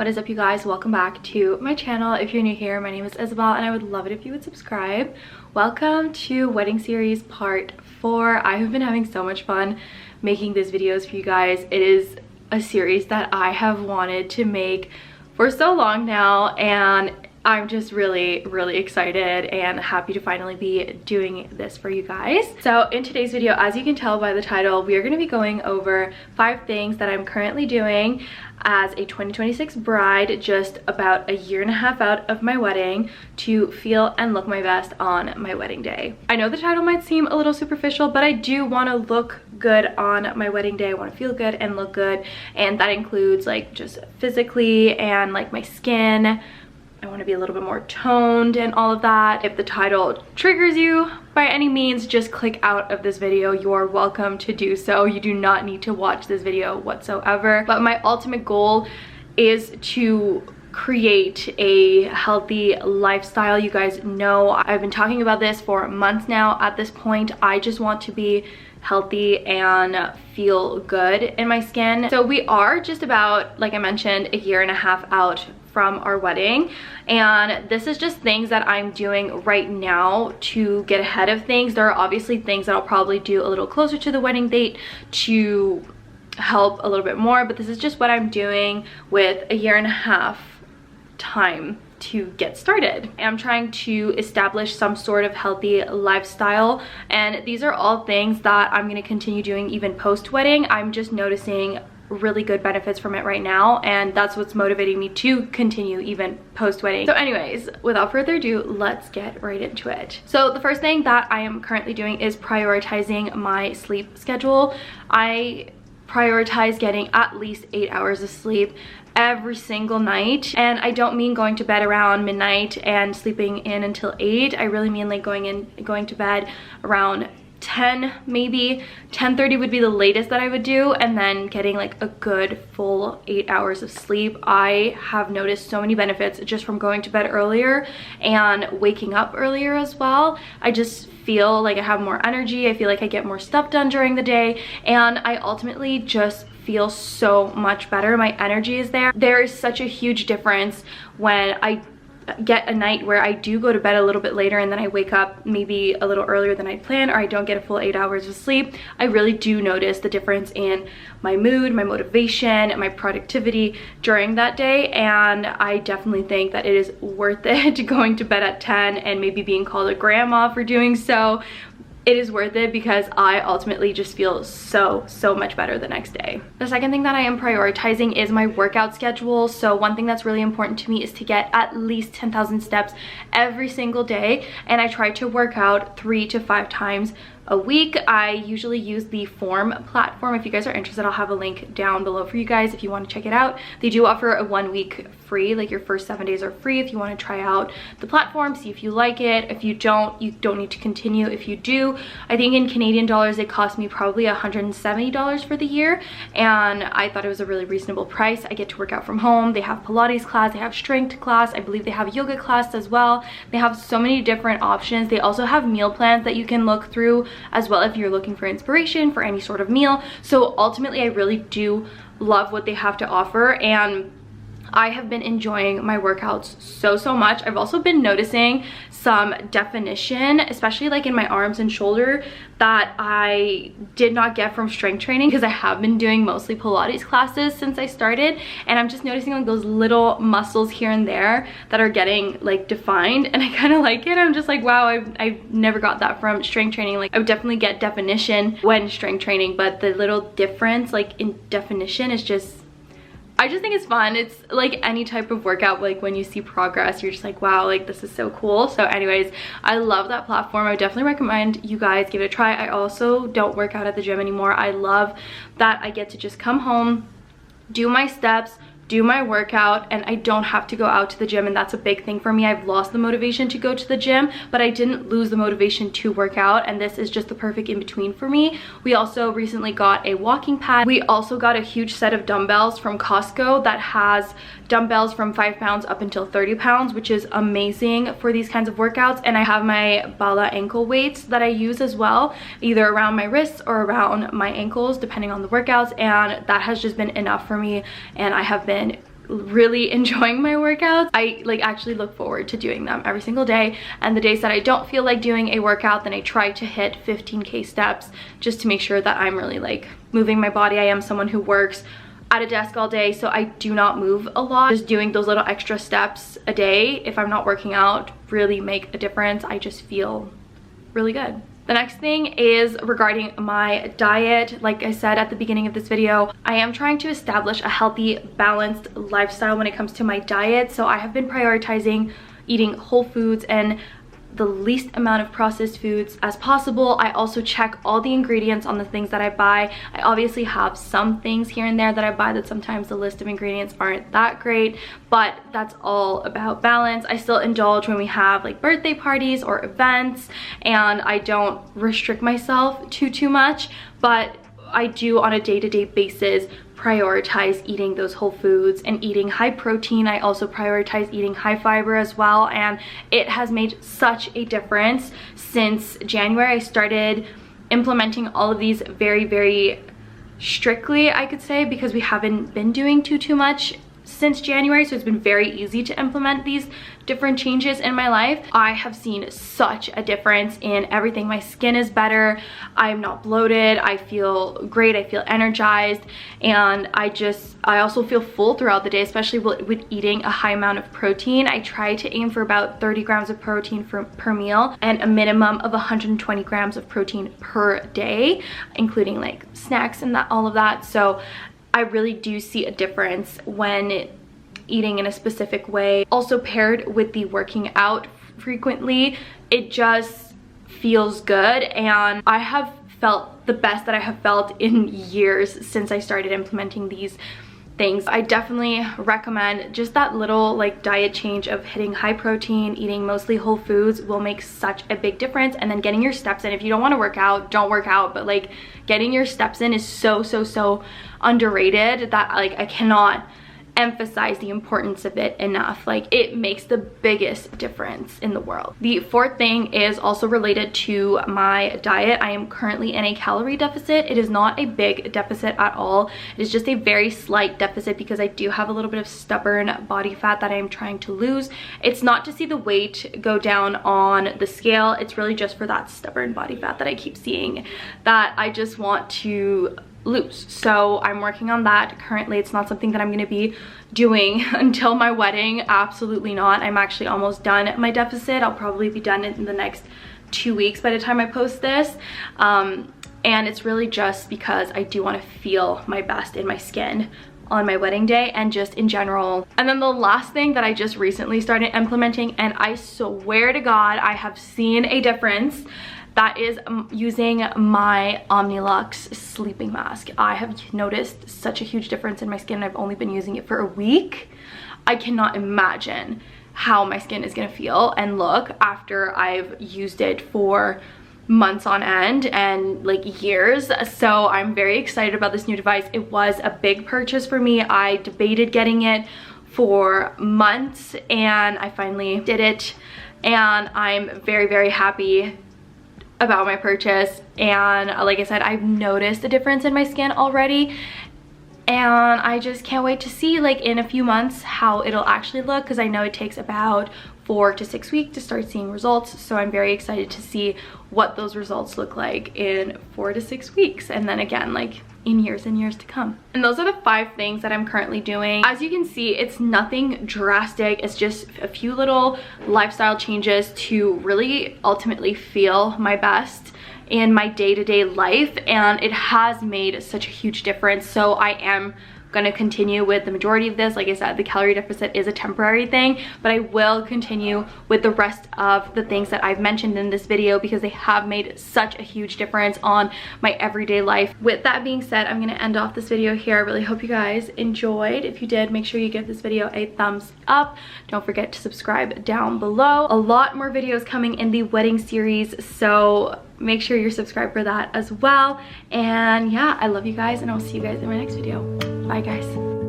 What is up, you guys? Welcome back to my channel. If you're new here, my name is Isabel and I would love it if you would subscribe. Welcome to wedding series part 4. I have been having so much fun making these videos for you guys. It is a series that I have wanted to make for so long now, and I'm just really excited and happy to finally be doing this for you guys. So in today's video, as you can tell by the title, we are going to be going over 5 things that I'm currently doing as a 2026 bride, just about a year and a half out of my wedding, to feel and look my best on my wedding day. I know the title might seem a little superficial, but I do want to look good on my wedding day. I want to feel good and look good, and that includes like just physically and like my skin. I want to be a little bit more toned and all of that. If the title triggers you by any means, just click out of this video. You are welcome to do so. You do not need to watch this video whatsoever. But my ultimate goal is to create a healthy lifestyle. You guys know I've been talking about this for months now. At this point, I just want to be healthy and feel good in my skin. So we are just about, like I mentioned, a year and a half out from our wedding, and this is just things that I'm doing right now to get ahead of things. There are obviously things that I'll probably do a little closer to the wedding date to help a little bit more, but this is just what I'm doing with a year and a half time to get started. I'm trying to establish some sort of healthy lifestyle, and these are all things that I'm going to continue doing even post-wedding. I'm just noticing really good benefits from it right now, and that's what's motivating me to continue even post-wedding. So anyways, without further ado, let's get right into it. So the first thing that I am currently doing is prioritizing my sleep schedule. I prioritize getting at least 8 hours of sleep every single night, and I don't mean going to bed around midnight and sleeping in until 8. I really mean like going to bed around 10, maybe 10:30 would be the latest that I would do, and then getting like a good full 8 hours of sleep. I have noticed so many benefits just from going to bed earlier and waking up earlier as well. I just feel like I have more energy. I feel like I get more stuff done during the day, and I ultimately just feel so much better. My energy is there. There is such a huge difference when I get a night where I do go to bed a little bit later and then I wake up maybe a little earlier than I planned, or I don't get a full 8 hours of sleep. I really do notice the difference in my mood, my motivation, and my productivity during that day, and I definitely think that it is worth it going to bed at 10 and maybe being called a grandma for doing so. It is worth it because I ultimately just feel so much better the next day. The second thing that I am prioritizing is my workout schedule. So one thing that's really important to me is to get at least 10,000 steps every single day, and I try to work out 3 to 5 times a week. I usually use the Form platform. If you guys are interested, I'll have a link down below for you guys if you want to check it out. They do offer a 1 week free, like your first 7 days are free if you want to try out the platform, see if you like it. If you don't need to continue. If you do, I think in Canadian dollars it cost me probably $170 for the year, and I thought it was a really reasonable price. I get to work out from home. They have Pilates class, they have strength class, I believe they have yoga class as well. They have so many different options. They also have meal plans that you can look through as well if you're looking for inspiration for any sort of meal. So ultimately I really do love what they have to offer, and I have been enjoying my workouts so much. I've also been noticing some definition, especially like in my arms and shoulder, that I did not get from strength training, because I have been doing mostly Pilates classes since I started, and I'm just noticing like those little muscles here and there that are getting like defined, and I kind of like it. I'm just like, wow, I've never got that from strength training. Like I would definitely get definition when strength training, but the little difference like in definition is just, I just think it's fun. It's like any type of workout, like when you see progress, you're just like, wow, like this is so cool. So anyways, I love that platform. I would definitely recommend you guys give it a try. I also don't work out at the gym anymore. I love that I get to just come home, do my steps, do my workout, and I don't have to go out to the gym, and that's a big thing for me. I've lost the motivation to go to the gym, but I didn't lose the motivation to work out, and this is just the perfect in-between for me. We also recently got a walking pad. We also got a huge set of dumbbells from Costco that has dumbbells from 5 pounds up until 30 pounds, which is amazing for these kinds of workouts. And I have my Bala ankle weights that I use as well, either around my wrists or around my ankles, depending on the workouts, and that has just been enough for me, and I have been really enjoying my workouts. I like actually look forward to doing them every single day, and the days that I don't feel like doing a workout, then I try to hit 15k steps just to make sure that I'm really like moving my body. I am someone who works at a desk all day, so I do not move a lot. Just doing those little extra steps a day, if I'm not working out, really make a difference. I just feel really good. The next thing is regarding my diet. Like I said at the beginning of this video, I am trying to establish a healthy, balanced lifestyle when it comes to my diet. So I have been prioritizing eating whole foods and the least amount of processed foods as possible. I also check all the ingredients on the things that I buy. I obviously have some things here and there that I buy that sometimes the list of ingredients aren't that great, but that's all about balance. I still indulge when we have like birthday parties or events, and I don't restrict myself too much, but I do on a day-to-day basis prioritize eating those whole foods and eating high protein. I also prioritize eating high fiber as well, and it has made such a difference since January. I started implementing all of these very strictly, I could say, because we haven't been doing too much since January, so it's been very easy to implement these different changes in my life. I have seen such a difference in everything. My skin is better, I'm not bloated, I feel great, I feel energized, and I also feel full throughout the day, especially with eating a high amount of protein. I try to aim for about 30 grams of protein per meal and a minimum of 120 grams of protein per day, including like snacks and all of that. So I really do see a difference when eating in a specific way. Also paired with the working out frequently, it just feels good, and I have felt the best that I have felt in years since I started implementing these things. I definitely recommend just that little like diet change of hitting high protein, eating mostly whole foods will make such a big difference. And then getting your steps in. If you don't want to work out, don't work out, but like getting your steps in is so underrated that like I cannot emphasize the importance of it enough. Like, it makes the biggest difference in the world. The fourth thing is also related to my diet. I am currently in a calorie deficit. It is not a big deficit at all. It is just a very slight deficit because I do have a little bit of stubborn body fat that I am trying to lose. It's not to see the weight go down on the scale. It's really just for that stubborn body fat that I keep seeing that I just want to lose. So I'm working on that currently. It's not something that I'm going to be doing until my wedding. Absolutely not. I'm actually almost done at my deficit. I'll probably be done in the next 2 weeks by the time I post this. And it's really just because I do want to feel my best in my skin on my wedding day and just in general. And then the last thing that I just recently started implementing, and I swear to God I have seen a difference, that is using my Omnilux sleeping mask. I have noticed such a huge difference in my skin. I've only been using it for a week. I cannot imagine how my skin is gonna feel and look after I've used it for months on end and like years. So I'm very excited about this new device. It was a big purchase for me. I debated getting it for months and I finally did it, and I'm very happy about my purchase. And like I said, I've noticed a difference in my skin already, and I just can't wait to see like in a few months how it'll actually look, because I know it takes about 4 to 6 weeks to start seeing results. So I'm very excited to see what those results look like in 4 to 6 weeks, and then again like in years and years to come. And those are the 5 things that I'm currently doing. As you can see, it's nothing drastic. It's just a few little lifestyle changes to really ultimately feel my best in my day-to-day life, and it has made such a huge difference. So I am gonna continue with the majority of this. Like I said, the calorie deficit is a temporary thing, but I will continue with the rest of the things that I've mentioned in this video because they have made such a huge difference on my everyday life. With that being said, I'm gonna end off this video here. I really hope you guys enjoyed. If you did, make sure you give this video a thumbs up. Don't forget to subscribe down below. A lot more videos coming in the wedding series, so make sure you're subscribed for that as well. And yeah, I love you guys, and I'll see you guys in my next video. Bye guys.